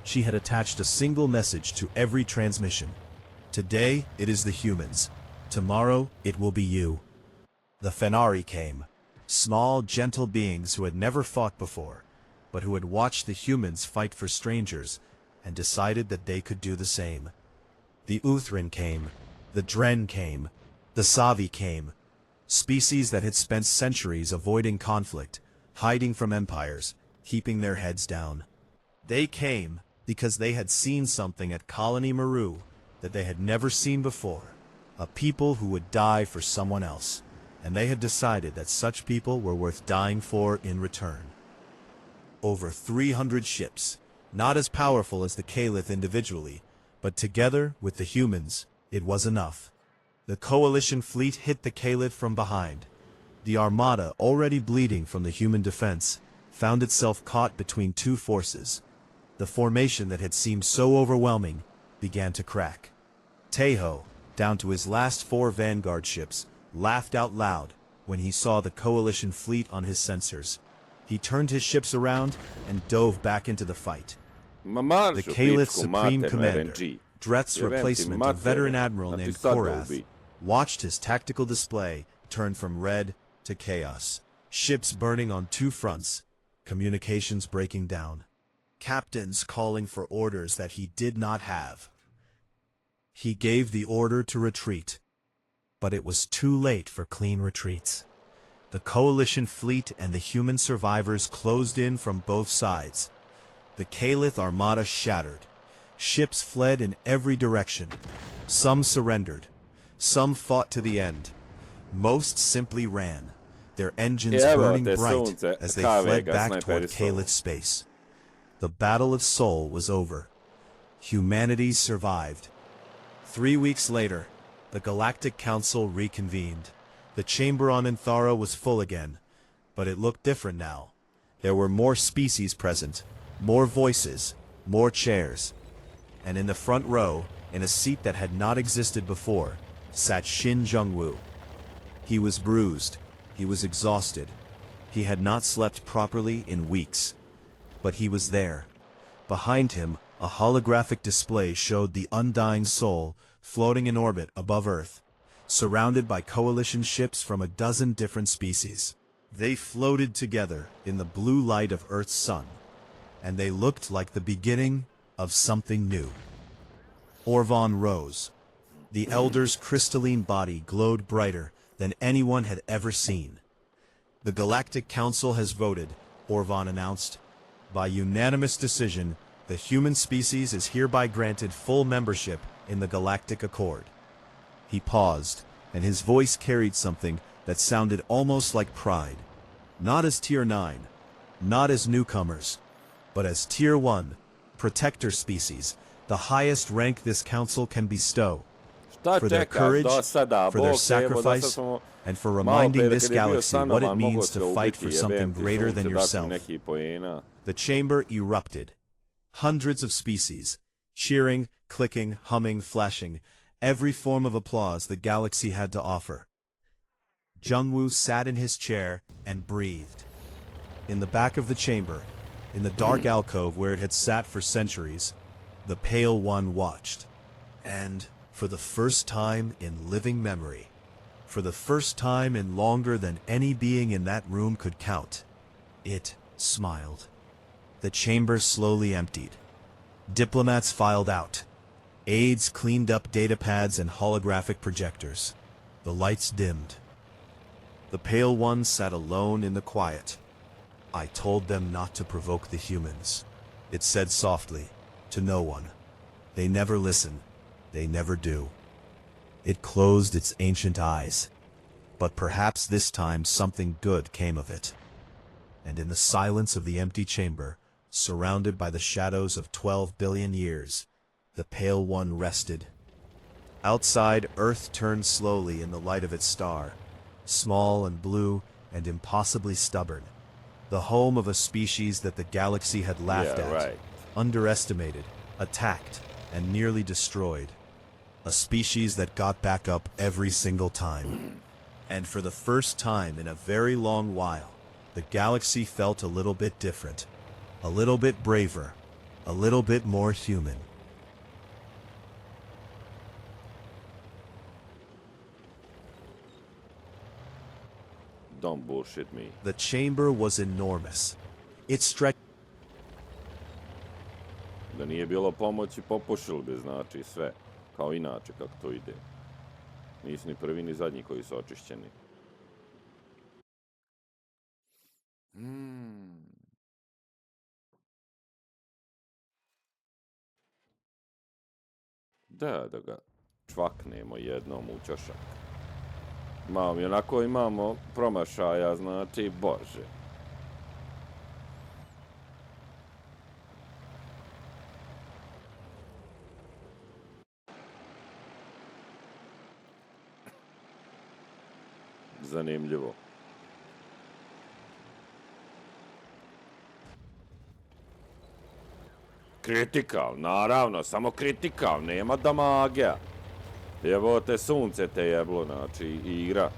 She had attached a single message to every transmission. Today it is the humans. Tomorrow it will be you. The Fenari came. Small, gentle beings who had never fought before, but who had watched the humans fight for strangers and decided that they could do the same. The Uthrin came. The Dren came. The Savi came. Species that had spent centuries avoiding conflict, hiding from empires, keeping their heads down. They came because they had seen something at Colony Maru that they had never seen before, a people who would die for someone else, and they had decided that such people were worth dying for in return. Over 300 ships, not as powerful as the Caliph individually, but together with the humans, it was enough. The coalition fleet hit the Caliph from behind. The armada, already bleeding from the human defense, found itself caught between two forces. The formation that had seemed so overwhelming began to crack. Tejo, down to his last 4 vanguard ships, laughed out loud when he saw the coalition fleet on his sensors. He turned his ships around and dove back into the fight. The Caliph's supreme commander, Dreth's replacement, a veteran admiral named Korath, watched his tactical display turn from red to chaos. Ships burning on 2 fronts, communications breaking down, captains calling for orders that he did not have. He gave the order to retreat, but it was too late for clean retreats. The coalition fleet and the human survivors closed in from both sides. The Caliph armada shattered. Ships fled in every direction. Some surrendered. Some fought to the end. Most simply ran, their engines burning bright as they fled back toward Caliph space. The Battle of Sol was over. Humanity survived. 3 weeks later, the Galactic Council reconvened. The chamber on Anthara was full again, but it looked different now. There were more species present, more voices, more chairs. And in the front row, in a seat that had not existed before, sat Shin Jungwoo. He was bruised. He was exhausted. He had not slept properly in weeks. But he was there. Behind him, a holographic display showed the undying soul floating in orbit above Earth, surrounded by coalition ships from a dozen different species. They floated together in the blue light of Earth's sun, and they looked like the beginning of something new. Orvon rose. The Elder's crystalline body glowed brighter than anyone had ever seen. The Galactic Council has voted, Orvon announced. By unanimous decision, the human species is hereby granted full membership in the Galactic Accord. He paused, and his voice carried something that sounded almost like pride. Not as Tier 9, not as newcomers, but as Tier 1, Protector species, the highest rank this council can bestow. For their courage, for their sacrifice, and for reminding this galaxy what it means to fight for something greater than yourself. The chamber erupted. Hundreds of species, cheering, clicking, humming, flashing, every form of applause the galaxy had to offer. Jungwoo sat in his chair and breathed. In the back of the chamber, in the dark alcove where it had sat for centuries, the Pale One watched. And, for the first time in living memory, for the first time in longer than any being in that room could count, it smiled. The chamber slowly emptied. Diplomats filed out. Aides cleaned up datapads and holographic projectors. The lights dimmed. The Pale One sat alone in the quiet. I told them not to provoke the humans. It said softly, to no one. They never listen. They never do. It closed its ancient eyes. But perhaps this time something good came of it. And in the silence of the empty chamber, surrounded by the shadows of 12 billion years, the Pale One rested. Outside, Earth turned slowly in the light of its star, small and blue, and impossibly stubborn. The home of a species that the galaxy had laughed Yeah, at, right. underestimated, attacked, and nearly destroyed. A species that got back up every single time. And for the first time in a very long while, the galaxy felt a little bit different, a little bit braver, a little bit more human. Don't bullshit me. The chamber was enormous. It stretched. Da nije bilo pomoći, popušili bi, znači, sve. Kao inače, kako to ide. Nisu ni prvi ni zadnji koji su očišćeni. Da ga čvaknemo jednom u ćošak. I onako imamo promašaja, znači, bože. Zanimljivo. Kritikal, naravno, samo kritikal, nema damagea. Jebote, sunce te jeblo, znači, igra.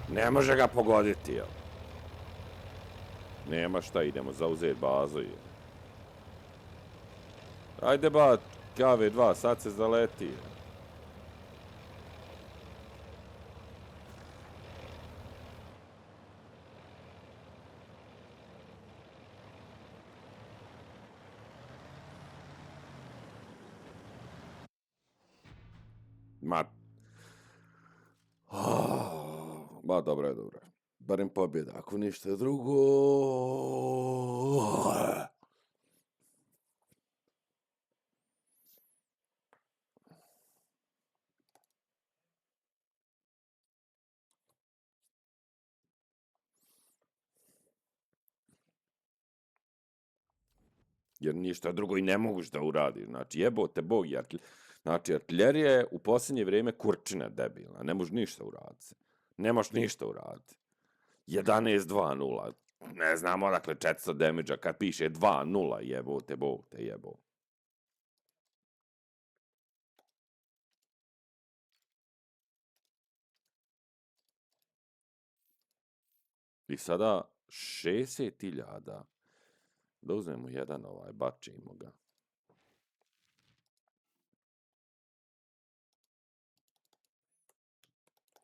Ne može ga pogoditi, jel? Nema šta, idemo zauzeti bazu, jel? Ajde ba, KV2, sad se zaleti, jel? Ba, dobro je. Barem pobjeda, ako ništa drugo. Jer ništa drugo i ne moguš da uradiš. Znači, jebote Bog, znači, artiljerija je u posljednje vrijeme kurčina debilna. Ne možeš ništa uraditi. Ne možeš ništa uraditi. 11-2-0. Ne znam odakle 400 damage-a kad piše 2-0, jebote Bog te jebo. I sada 60.000. Da uzmemo jedan bačimo ga.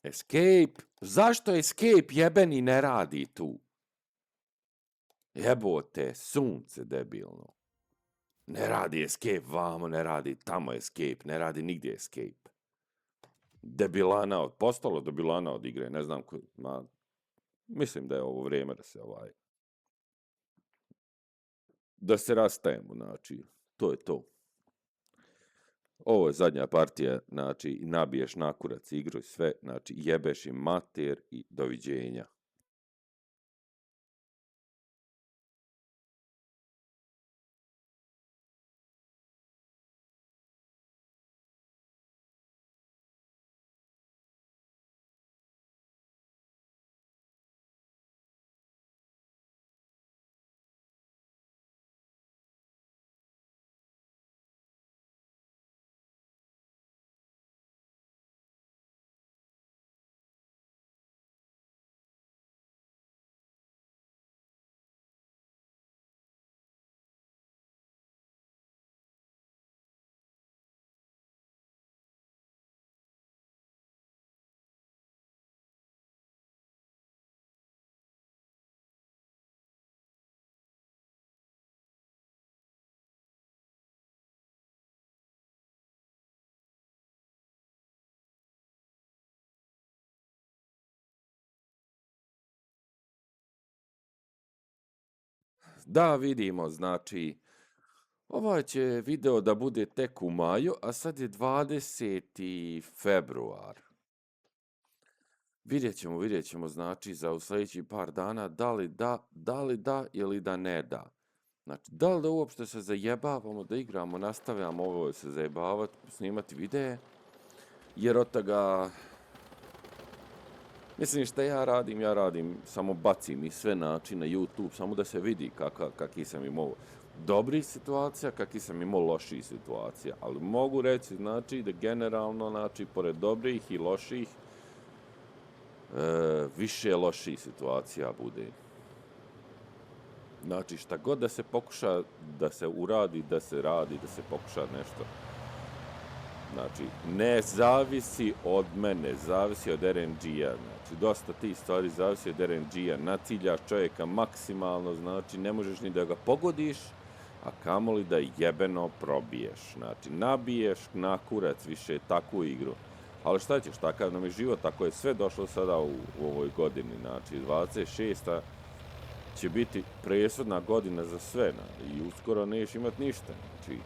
Escape? Zašto Escape jebeni ne radi tu? Jebote, sunce debilno. Ne radi Escape vamo, ne radi tamo Escape, ne radi nigdje Escape. Postalo debilana od igre, ne znam mislim da je ovo vrijeme da se da se rastajemo, znači, to je to. Ovo je zadnja partija, znači, nabiješ na kurac igru i sve, znači, jebeš im mater i doviđenja. Da, vidimo, znači, ovaj će video da bude tek u maju, a sad je 20. februar. Vidjet ćemo, znači, za u sljedećih par dana da li da ili da ne da. Znači, da li da uopšte se zajebavamo, da igramo, nastavljamo ovo se zajebavati, snimati videe, jer od toga Mislim šta ja radim, samo bacim i sve način na YouTube, samo da se vidi kakvi sam imao dobrih situacija, kakvi sam imao loših situacija. Ali mogu reći, znači, da generalno, znači, pored dobrih i loših, više loših situacija bude. Znači, šta god da se pokuša da se uradi, da se radi, da se pokuša nešto. Znači, ne zavisi od mene, zavisi od RNG-a. Znači, dosta tih stvari zavisi od RNG-a. Naciljaš čovjeka maksimalno, znači, ne možeš ni da ga pogodiš, a kamoli da jebeno probiješ. Znači, nabiješ na kurac više takvu igru. Ali šta ćeš, takav nam je život, tako je sve došlo sada u ovoj godini. Znači, 26. će biti presudna godina za sve. I uskoro nećeš imat ništa. Znači,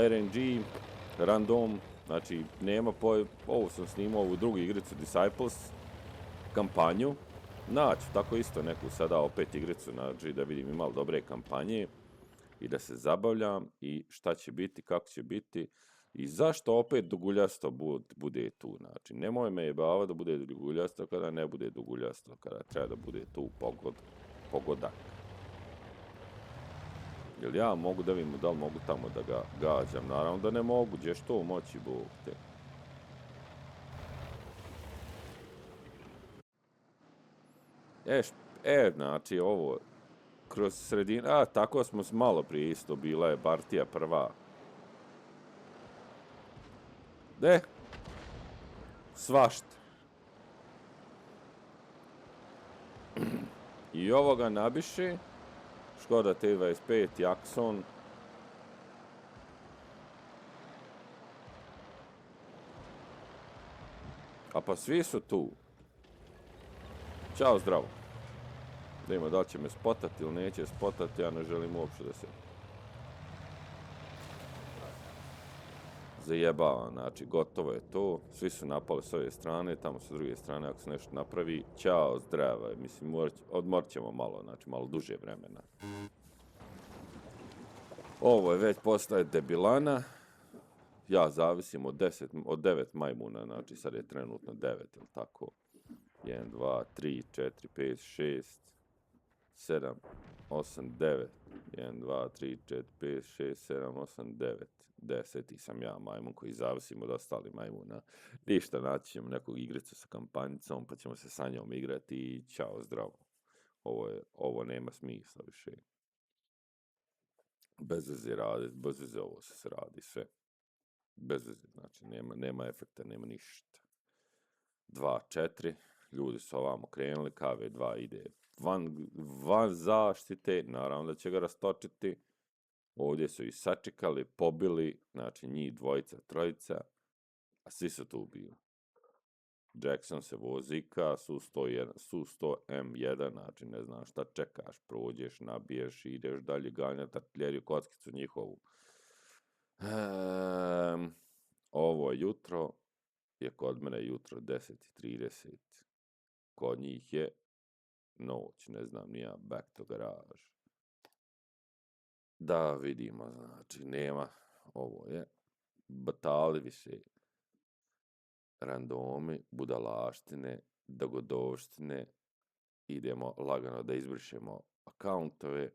RNG, random, znači nema ovo sam snimao ovu drugu igricu Disciples, kampanju, naći tako isto neku sada opet igricu, znači da vidim imali dobre kampanje i da se zabavljam i šta će biti, kako će biti i zašto opet duguljasto bude tu, znači nemoj me jebava da bude duguljasto kada ne bude duguljasto, kada treba da bude tu pogodak. Jel ja mogu da vidim da li mogu tamo da ga gađam? Naravno da ne mogu, gdje što moći Bog te. Znači ovo, kroz sredinu, tako smo malo prije isto, bila je partija prva. Svašta. I ovoga nabiše. Škoda T25, Jackson. A pa svi su tu. Ćao, zdravo. Da ima da li će me spotati ili neće spotati, ja ne želim uopće da se zajebavam. Znači, gotovo je to. Svi su napali s ove strane, tamo s druge strane ako se nešto napravi. Ćao, zdravo. Mislim, odmorit ćemo malo, znači malo duže vremena. Ovo je već postaje debilana. Ja zavisim od 9 majmuna, znači sad je trenutno 9, ili tako. 1, 2, 3, 4, 5, 6, 7, 8, 9. 1, 2, 3, 4, 5, 6, 7, 8, 9. 10. sam ja majmun koji zavisim od ostali majmuna. Ništa, naći ćemo nekog igricu sa kampanjicom, pa ćemo se sa njom igrati i ćao, zdravo. Ovo nema smisla više. Bez veze raditi, bez veze ovo se radi sve. Bez veze, znači nema efekta, nema ništa. 2, 4, ljudi su ovamo krenuli, KV2 ide van zaštite, naravno da će ga rastočiti. Ovdje su i sačekali, pobili, znači njih 2, 3, a svi su tu bili. Jackson se vozika, Su-100 M1, znači ne znam šta čekaš, prođeš, nabiješ, ideš dalje ganjati artiljeriju, kockicu njihovu. Ovo jutro je kod mene jutro 10:30, kod njih je noć, ne znam, nija back to garage. Da vidimo, znači nema, ovo je batali više. Randomi, budalaštine, dogodovštine, idemo lagano da izbrišemo akauntove,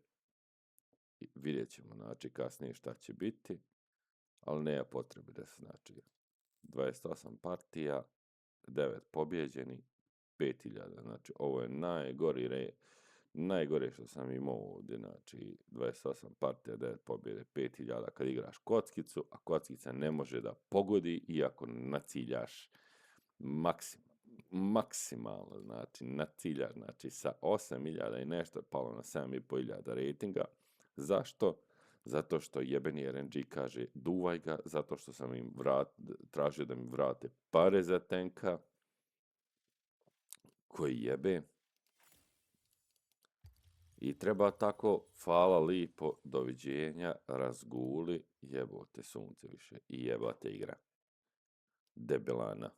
vidjet ćemo, znači, kasnije šta će biti, ali nema potrebe da se, znači, 28 partija, 9 pobjeđeni, 5000, znači, ovo je najgore što sam imao ovdje, znači, 28 partija, 9 pobjede, 5000 kad igraš kockicu, a kockica ne može da pogodi, iako naciljaš maksimalno, znači, naciljaš, znači, sa 8000 i nešto palo na 7500 ratinga. Zašto? Zato što jebeni RNG kaže duvaj ga, zato što sam im tražio da mi vrate pare za tenka, koji jebe. I treba tako, hvala lipo, doviđenja, razguli, jebote sunce više i jebate igra. Debilana.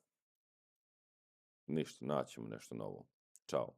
Ništa, naćemo nešto novo. Ćao.